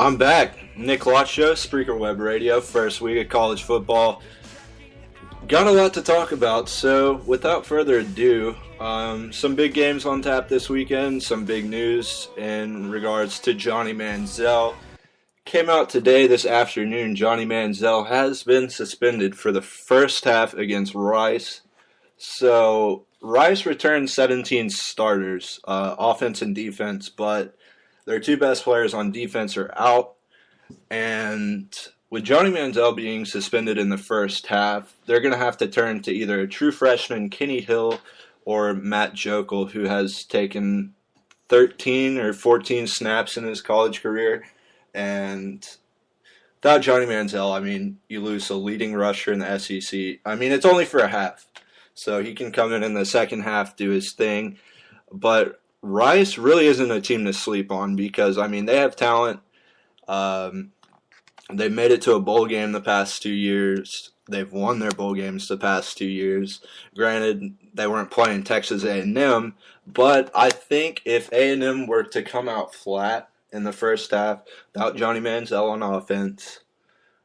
I'm back. Nick Lott Show, Spreaker Web Radio, first week of college football. Got a lot to talk about, so without further ado, some big games on tap this weekend, some big news in regards to Johnny Manziel. Came out today, this afternoon, Johnny Manziel has been suspended for the first half against Rice. So, Rice returned 17 starters, offense and defense, but their two best players on defense are out, and with Johnny Manziel being suspended in the first half, they're going to have to turn to either a true freshman, Kenny Hill, or Matt Jokel, who has taken 13 or 14 snaps in his college career. And without Johnny Manziel, I mean, you lose a leading rusher in the SEC. I mean, it's only for a half, so he can come in the second half, do his thing. But Rice really isn't a team to sleep on because, I mean, they have talent. They've made it to a bowl game the past 2 years. They've won their bowl games the past 2 years. Granted, they weren't playing Texas A&M, but I think if A&M were to come out flat in the first half without Johnny Manziel on offense,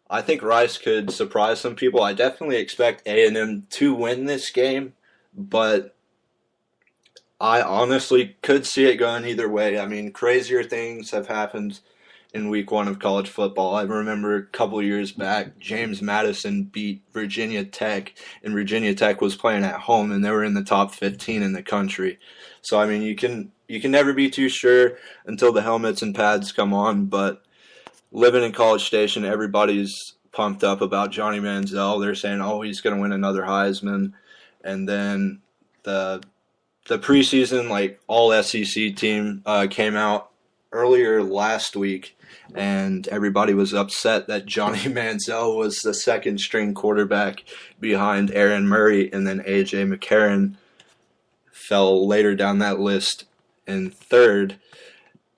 I think Rice could surprise some people. I definitely expect A&M to win this game, but I honestly could see it going either way. I mean, crazier things have happened in week one of college football. I remember a couple years back, James Madison beat Virginia Tech, and Virginia Tech was playing at home, and they were in the top 15 in the country. So, I mean, you can never be too sure until the helmets and pads come on, but living in College Station, everybody's pumped up about Johnny Manziel. They're saying, oh, he's going to win another Heisman. And then the preseason, like, all SEC team came out earlier last week, and everybody was upset that Johnny Manziel was the second-string quarterback behind Aaron Murray, and then A.J. McCarron fell later down that list in third.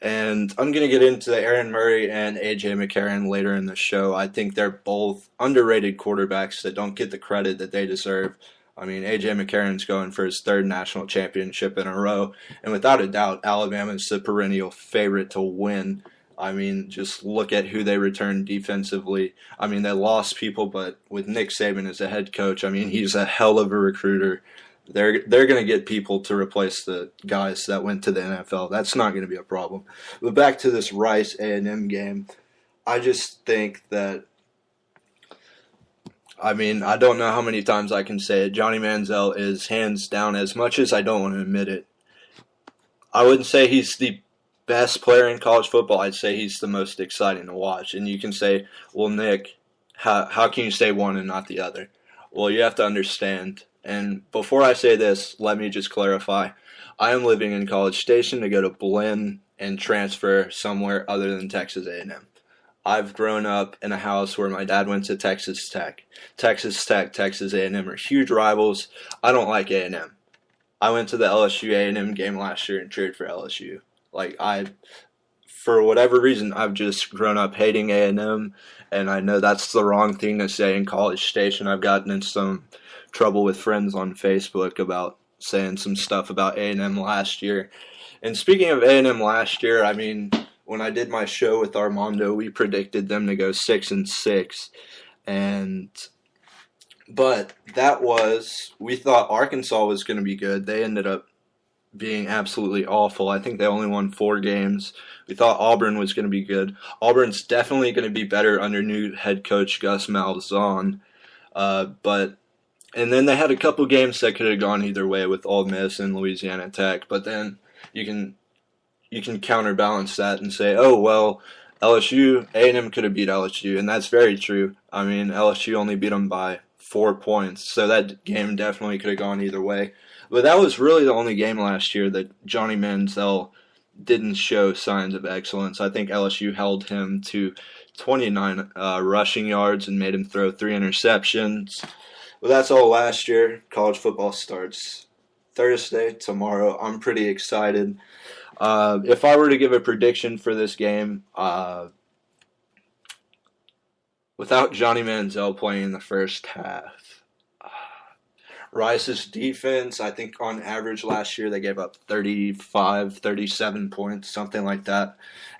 And I'm going to get into Aaron Murray and A.J. McCarron later in the show. I think they're both underrated quarterbacks that don't get the credit that they deserve. I mean, A.J. McCarron's going for his third national championship in a row, and without a doubt, Alabama's the perennial favorite to win. I mean, just look at who they returned defensively. I mean, they lost people, but with Nick Saban as a head coach, I mean, he's a hell of a recruiter. They're going to get people to replace the guys that went to the NFL. That's not going to be a problem. But back to this Rice A&M game, I just think that, I mean, I don't know how many times I can say it. Johnny Manziel is hands down, as much as I don't want to admit it. I wouldn't say he's the best player in college football. I'd say he's the most exciting to watch. And you can say, well, Nick, how can you say one and not the other? Well, you have to understand. And before I say this, let me just clarify. I am living in College Station to go to Blinn and transfer somewhere other than Texas A&M. I've grown up in a house where my dad went to Texas Tech. Texas Tech, Texas A&M are huge rivals. I don't like A&M. I went to the LSU A&M game last year and cheered for LSU. For whatever reason, I've just grown up hating A&M, and I know that's the wrong thing to say in College Station. I've gotten in some trouble with friends on Facebook about saying some stuff about A&M last year. And speaking of A&M last year, I mean, when I did my show with Armando, we predicted them to go 6-6, but we thought Arkansas was going to be good. They ended up being absolutely awful. I think they only won 4 games. We thought Auburn was going to be good. Auburn's definitely going to be better under new head coach Gus Malzahn, and then they had a couple games that could have gone either way with Ole Miss and Louisiana Tech, but then you can counterbalance that and say, oh, well, LSU, A&M could have beat LSU, and that's very true. I mean, LSU only beat them by 4 points, so that game definitely could have gone either way. But that was really the only game last year that Johnny Manziel didn't show signs of excellence. I think LSU held him to 29 rushing yards and made him throw 3 interceptions. But that's all last year. College football starts Thursday, tomorrow. I'm pretty excited. If I were to give a prediction for this game, without Johnny Manziel playing in the first half, Rice's defense, I think on average last year they gave up 35, 37 points, something like that.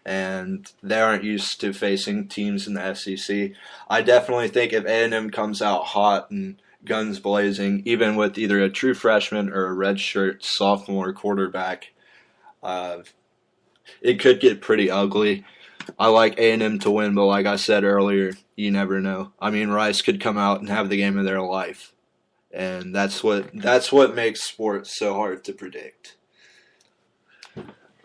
And they aren't used to facing teams in the SEC. I definitely think if A&M comes out hot and guns blazing, even with either a true freshman or a redshirt sophomore quarterback, it could get pretty ugly. I like A&M to win, but like I said earlier, you never know. I mean, Rice could come out and have the game of their life. And that's what makes sports so hard to predict.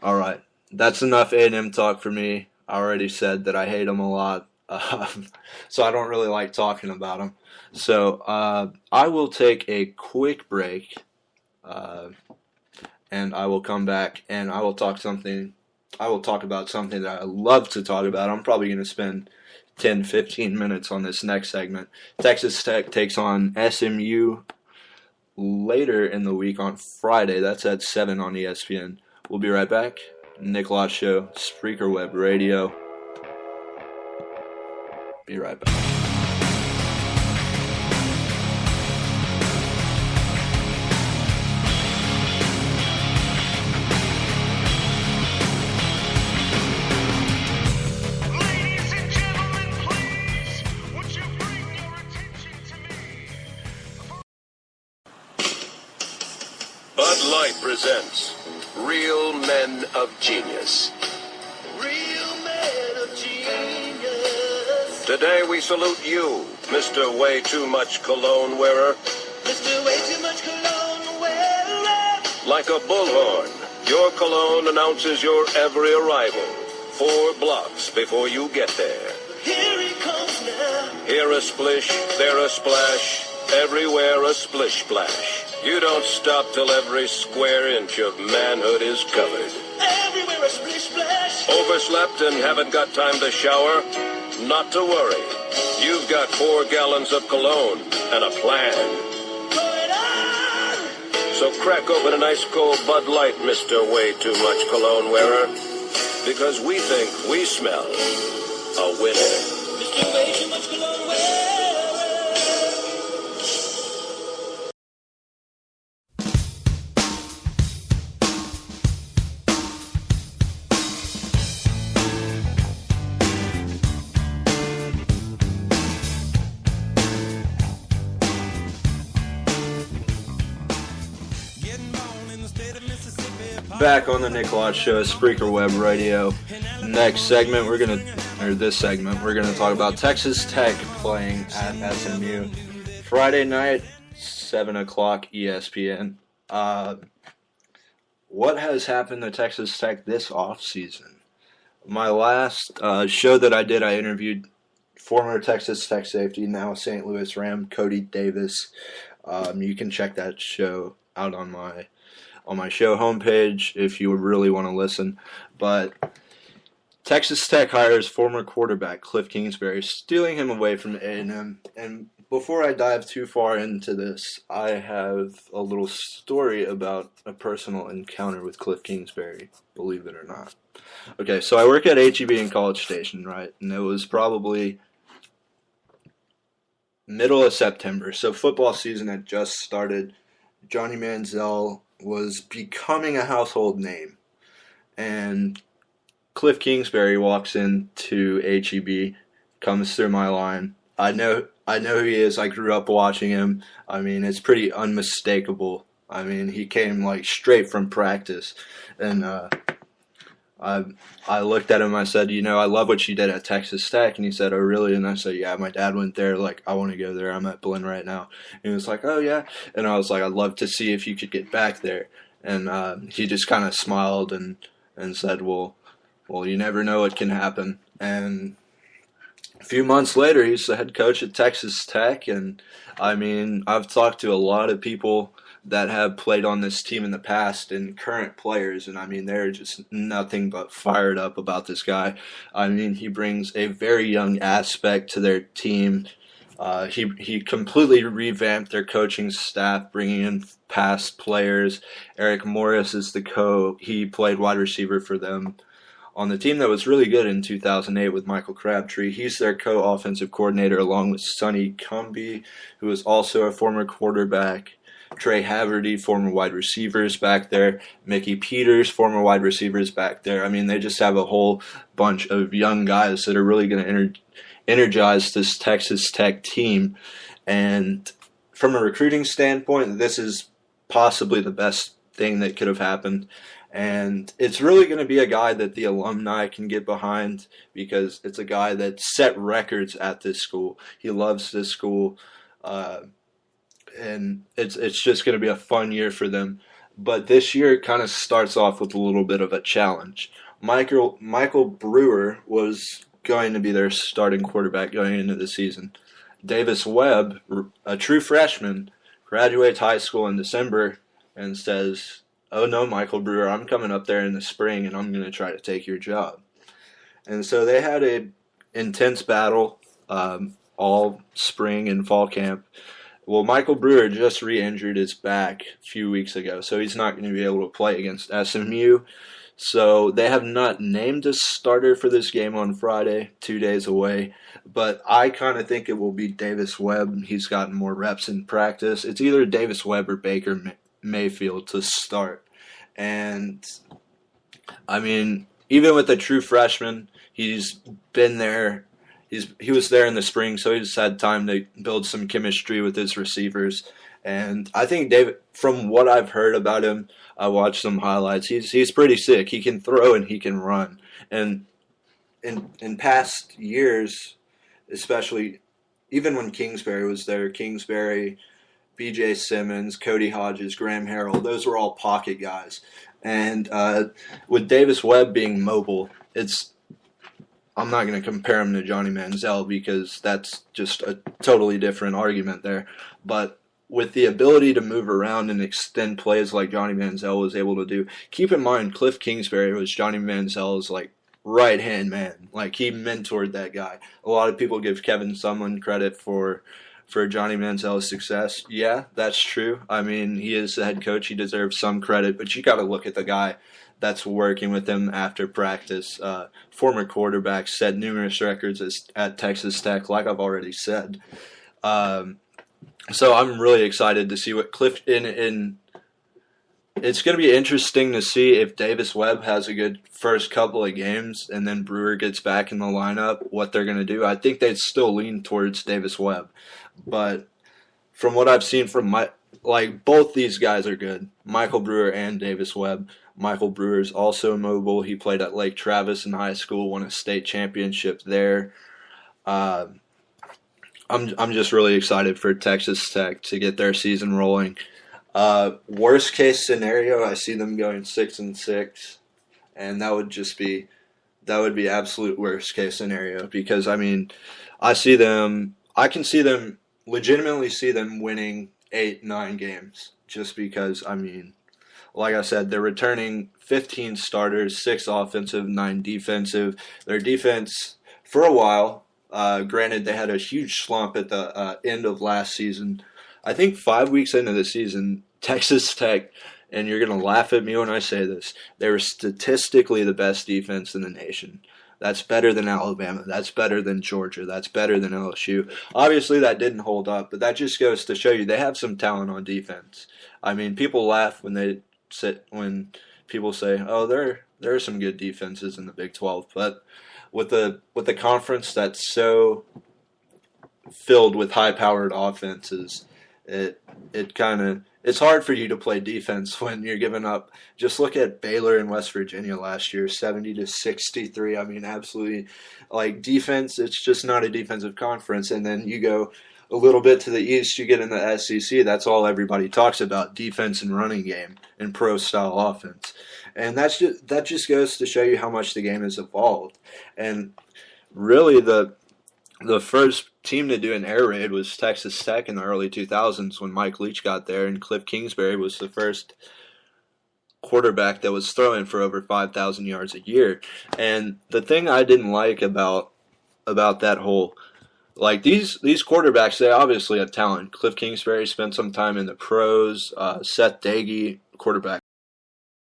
All right. That's enough A&M talk for me. I already said that I hate them a lot, so I don't really like talking about them. So I will take a quick break, and I will come back and I will talk about something that I love to talk about. I'm probably going to spend 10, 15 minutes on this next segment. Texas Tech takes on SMU later in the week on Friday. That's at 7 on ESPN. We'll be right back. Nick Lott Show, Spreaker Web Radio. Be right back. Ladies and gentlemen, please, would you bring your attention to me? Bud Light presents Real Men of Genius. Real men of genius. Today we salute you, Mr. Way Too Much Cologne Wearer. Mr. Way Too Much Cologne wearer. Like a bullhorn, your cologne announces your every arrival, 4 blocks before you get there. Here he comes now. Here a splish, there a splash, everywhere a splish splash. You don't stop till every square inch of manhood is covered. Everywhere a splish splash. Overslept and haven't got time to shower? Not to worry. You've got 4 gallons of cologne and a plan. Going on. So crack open an ice cold Bud Light, Mr. Way Too Much Cologne Wearer, because we think we smell a winner. Mr. Way Too Much Cologne wearer. Back on the Nick Lott Show, Spreaker Web Radio. This segment, we're gonna talk about Texas Tech playing at SMU Friday night, 7 o'clock ESPN. What has happened to Texas Tech this offseason? My last show that I did, I interviewed former Texas Tech safety, now St. Louis Ram, Cody Davis. You can check that show out on my show homepage if you really want to listen. But Texas Tech hires former quarterback Cliff Kingsbury, stealing him away from A&M. And before I dive too far into this, I have a little story about a personal encounter with Cliff Kingsbury, believe it or not. Okay, so I work at HEB in College Station, right? And it was probably middle of September, so football season had just started. Johnny Manziel was becoming a household name. And Cliff Kingsbury walks into HEB, comes through my line. I know who he is. I grew up watching him. I mean, it's pretty unmistakable. I mean, he came like straight from practice. And I looked at him, I said, I love what you did at Texas Tech. And he said, oh, really? And I said, yeah, my dad went there. Like, I want to go there. I'm at Blinn right now. And he was like, oh, yeah. And I was like, I'd love to see if you could get back there. And he just kind of smiled and said, well, you never know what can happen. And a few months later, he's the head coach at Texas Tech. And, I mean, I've talked to a lot of people that have played on this team in the past and current players, and I mean, they're just nothing but fired up about this guy. I mean, he brings a very young aspect to their team. He completely revamped their coaching staff, bringing in past players. Eric Morris is he played wide receiver for them on the team that was really good in 2008 with Michael Crabtree. He's their co-offensive coordinator along with Sonny Cumbie, who is also a former quarterback. Trey Haverty, former wide receivers back there. Mickey Peters, former wide receivers back there. I mean, they just have a whole bunch of young guys that are really going to energize this Texas Tech team. And from a recruiting standpoint, this is possibly the best thing that could have happened. And it's really going to be a guy that the alumni can get behind because it's a guy that set records at this school. He loves this school, and it's just going to be a fun year for them. But this year kind of starts off with a little bit of a challenge. Michael Brewer was going to be their starting quarterback going into the season. Davis Webb, a true freshman, graduates high school in December and says, "Oh no, Michael Brewer, I'm coming up there in the spring and I'm going to try to take your job." And so they had a intense battle all spring and fall camp. Well, Michael Brewer just re-injured his back a few weeks ago, so he's not going to be able to play against SMU. So they have not named a starter for this game on Friday, 2 days away. But I kind of think it will be Davis Webb. He's gotten more reps in practice. It's either Davis Webb or Baker Mayfield to start. And, I mean, even with a true freshman, he's been there. He was there in the spring, so he's had time to build some chemistry with his receivers. And I think David, from what I've heard about him, I watched some highlights. He's pretty sick. He can throw and he can run. And in past years, especially even when Kingsbury was there, Kingsbury, B.J. Simmons, Cody Hodges, Graham Harrell, those were all pocket guys. And with Davis Webb being mobile, I'm not going to compare him to Johnny Manziel because that's just a totally different argument there. But with the ability to move around and extend plays like Johnny Manziel was able to do, keep in mind Cliff Kingsbury was Johnny Manziel's right-hand man. He mentored that guy. A lot of people give Kevin Sumlin credit for Johnny Manziel's success. Yeah, that's true. I mean, he is the head coach. He deserves some credit, but you got to look at the guy that's working with him after practice. Former quarterback, set numerous records at Texas Tech, like I've already said. So I'm really excited to see what Cliff in. It's going to be interesting to see if Davis Webb has a good first couple of games and then Brewer gets back in the lineup, what they're going to do. I think they'd still lean towards Davis Webb. But from what I've seen from both these guys are good, Michael Brewer and Davis Webb. Michael Brewer is also mobile. He played at Lake Travis in high school, won a state championship there. I'm just really excited for Texas Tech to get their season rolling. Worst case scenario, I see them going 6-6, and that would be absolute worst case scenario because I mean, I can legitimately see them winning 8-9 games just because I mean, like I said, they're returning 15 starters, 6 offensive, 9 defensive. Their defense for a while. Granted, they had a huge slump at the end of last season. I think 5 weeks into the season, Texas Tech, and you're going to laugh at me when I say this, they were statistically the best defense in the nation. That's better than Alabama. That's better than Georgia. That's better than LSU. Obviously, that didn't hold up, but that just goes to show you they have some talent on defense. I mean, people laugh when people say, "Oh, there are some good defenses in the Big 12," but with the conference that's so filled with high-powered offenses, it's hard for you to play defense when you're giving up. Just look at Baylor and West Virginia last year, 70-63. I mean, absolutely, defense. It's just not a defensive conference. And then you go a little bit to the east, you get in the SEC. That's all everybody talks about: defense and running game and pro-style offense. And that just goes to show you how much the game has evolved. And really, the first team to do an air raid was Texas Tech in the early 2000s when Mike Leach got there, and Cliff Kingsbury was the first quarterback that was throwing for over 5,000 yards a year. And the thing I didn't like about that whole these quarterbacks, they obviously have talent. Cliff Kingsbury spent some time in the pros. Seth Dagey, quarterback